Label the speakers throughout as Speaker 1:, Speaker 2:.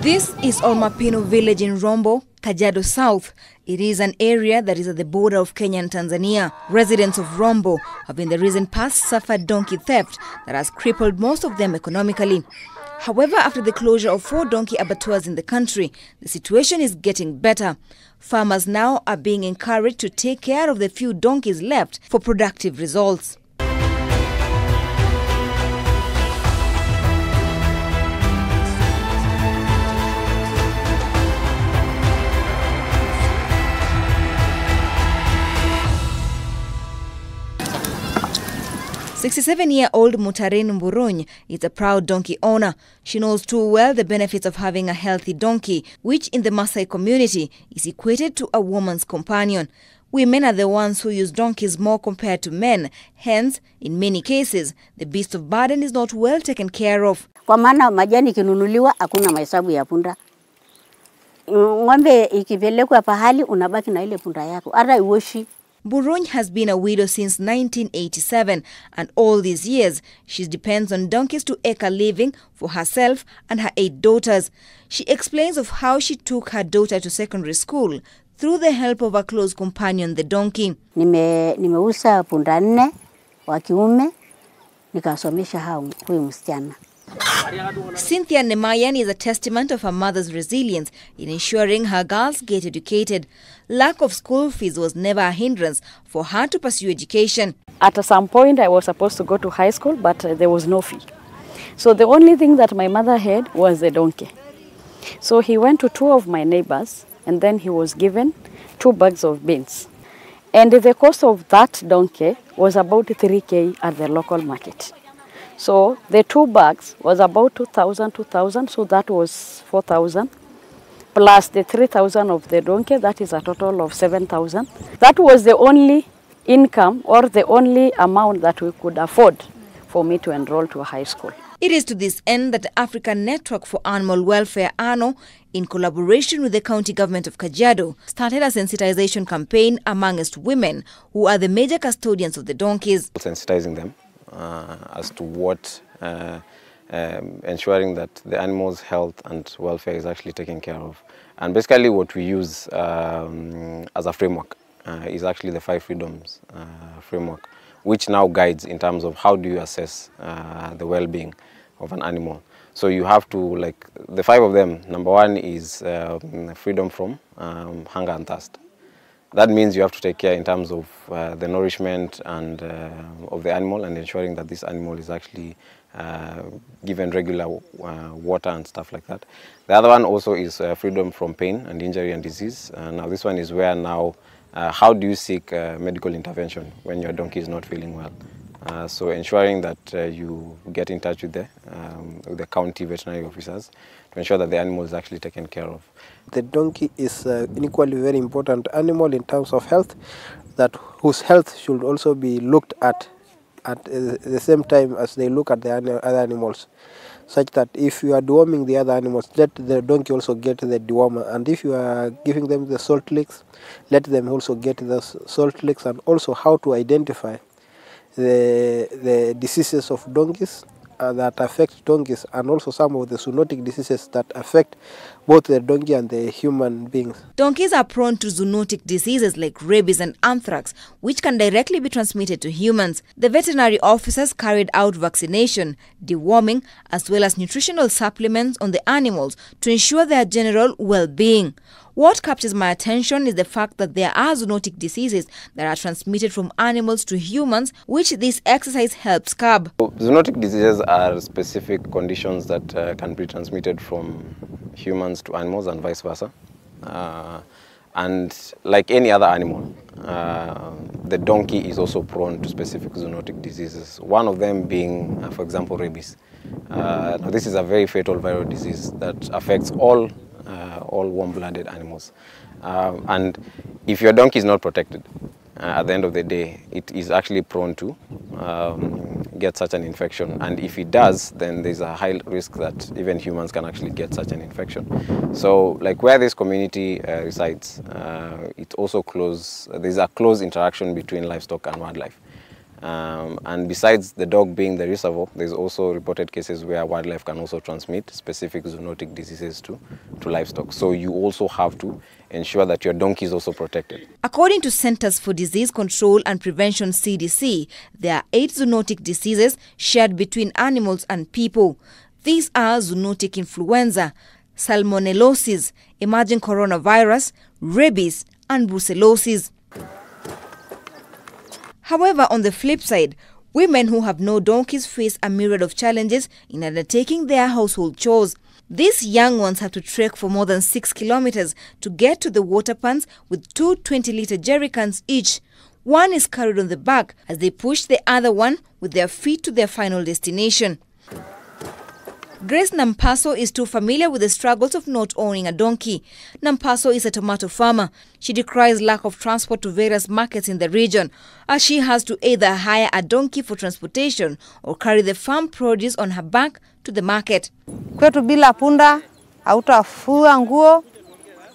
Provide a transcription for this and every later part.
Speaker 1: This is Olmapino village in Rombo, Kajiado South. It is an area that is at the border of Kenya and Tanzania. Residents of Rombo have in the recent past suffered donkey theft that has crippled most of them economically. However, after the closure of 4 donkey abattoirs in the country, the situation is getting better. Farmers now are being encouraged to take care of the few donkeys left for productive results. "67-year-old Mutaren Mburuny is a proud donkey owner. She knows too well the benefits of having a healthy donkey, which in the Maasai community is equated to a woman's companion. Women are the ones who use donkeys more compared to men. Hence, in many cases, the beast of burden is not well taken care of.
Speaker 2: Kwa maana majani kinunuliwa hakuna mahesabu ya punda. Ng'ombe ikipelekwa pahali unabaki na ile punda yako. Hata iwoshi.
Speaker 1: Mburuny has been a widow since 1987, and all these years she depends on donkeys to eke a living for herself and her 8 daughters. She explains of how she took her daughter to secondary school through the help of a close companion, the donkey.
Speaker 2: Nimeuza punda 4 wa kiume nikasomesha huyu msichana.
Speaker 1: Cynthia Nemayan is a testament of her mother's resilience in ensuring her girls get educated. Lack of school fees was never a hindrance for her to pursue education.
Speaker 3: At some point, I was supposed to go to high school, but there was no fee. So the only thing that my mother had was a donkey. So he went to 2 of my neighbors, and then he was given 2 bags of beans. And the cost of that donkey was about 3K at the local market. So the 2 bags was about 2,000, so that was 4,000. Plus the 3,000 of the donkey, that is a total of 7,000. That was the only income or the only amount that we could afford for me to enroll to a high school.
Speaker 1: It is to this end that the African Network for Animal Welfare, ANO, in collaboration with the county government of Kajiado, started a sensitization campaign amongst women who are the major custodians of the donkeys.
Speaker 4: Sensitizing them as to what ensuring that the animal's health and welfare is actually taken care of. And basically what we use as a framework is actually the 5 freedoms framework, which now guides in terms of how do you assess the well-being of an animal. So you have to, like, the 5 of them, number 1 is freedom from hunger and thirst. That means you have to take care in terms of the nourishment and of the animal and ensuring that this animal is actually given regular water and stuff like that. The other one also is freedom from pain and injury and disease. Now this one is where now how do you seek medical intervention when your donkey is not feeling well? So ensuring that you get in touch with the county veterinary officers to ensure that the animal is actually taken care of.
Speaker 5: The donkey is an equally very important animal in terms of health, whose health should also be looked at the same time as they look at the other animals, such that if you are deworming the other animals, let the donkey also get the dewormer, and if you are giving them the salt licks, let them also get the salt licks, and also how to identify the diseases of donkeys that affect donkeys, and also some of the zoonotic diseases that affect both the donkey and the human beings.
Speaker 1: Donkeys are prone to zoonotic diseases like rabies and anthrax, which can directly be transmitted to humans. The veterinary officers carried out vaccination, deworming, as well as nutritional supplements on the animals to ensure their general well-being. What captures my attention is the fact that there are zoonotic diseases that are transmitted from animals to humans, which this exercise helps curb.
Speaker 4: Zoonotic diseases are specific conditions that can be transmitted from humans to animals and vice versa. And like any other animal, the donkey is also prone to specific zoonotic diseases. One of them being, for example, rabies. Now this is a very fatal viral disease that affects all warm-blooded animals. And if your donkey is not protected, at the end of the day, it is actually prone to get such an infection. And if it does, then there's a high risk that even humans can actually get such an infection. So, like where this community resides, it also there's a close interaction between livestock and wildlife. And besides the dog being the reservoir, there's also reported cases where wildlife can also transmit specific zoonotic diseases to livestock. So you also have to ensure that your donkey is also protected.
Speaker 1: According to Centers for Disease Control and Prevention (CDC), there are 8 zoonotic diseases shared between animals and people. These are zoonotic influenza, salmonellosis, emerging coronavirus, rabies, and brucellosis. However, on the flip side, women who have no donkeys face a myriad of challenges in undertaking their household chores. These young ones have to trek for more than 6 kilometers to get to the water pans with 2 20-liter jerrycans each. One is carried on the back as they push the other one with their feet to their final destination. Grace Nampaso is too familiar with the struggles of not owning a donkey. Nampaso is a tomato farmer. She decries lack of transport to various markets in the region, as she has to either hire a donkey for transportation or carry the farm produce on her back to the market.
Speaker 6: Kwetu bila punda, hautafua nguo,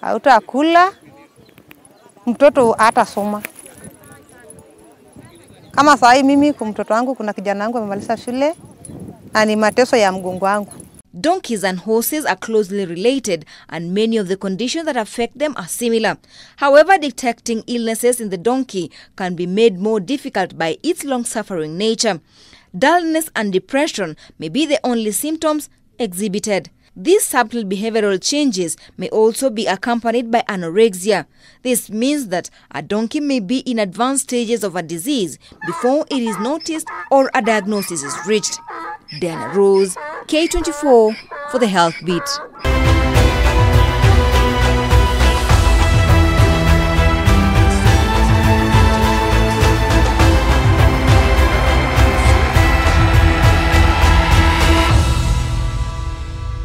Speaker 6: hautakula, mtoto hatasoma. Kama saa mimi kwa mtoto wangu kuna kijana wangu amemaliza shule na ni mateso ya mgongo wangu.
Speaker 1: Donkeys and horses are closely related, and many of the conditions that affect them are similar. However, detecting illnesses in the donkey can be made more difficult by its long-suffering nature. Dullness and depression may be the only symptoms exhibited. These subtle behavioral changes may also be accompanied by anorexia. This means that a donkey may be in advanced stages of a disease before it is noticed or a diagnosis is reached. Diana Rose, K24 for the Health Beat.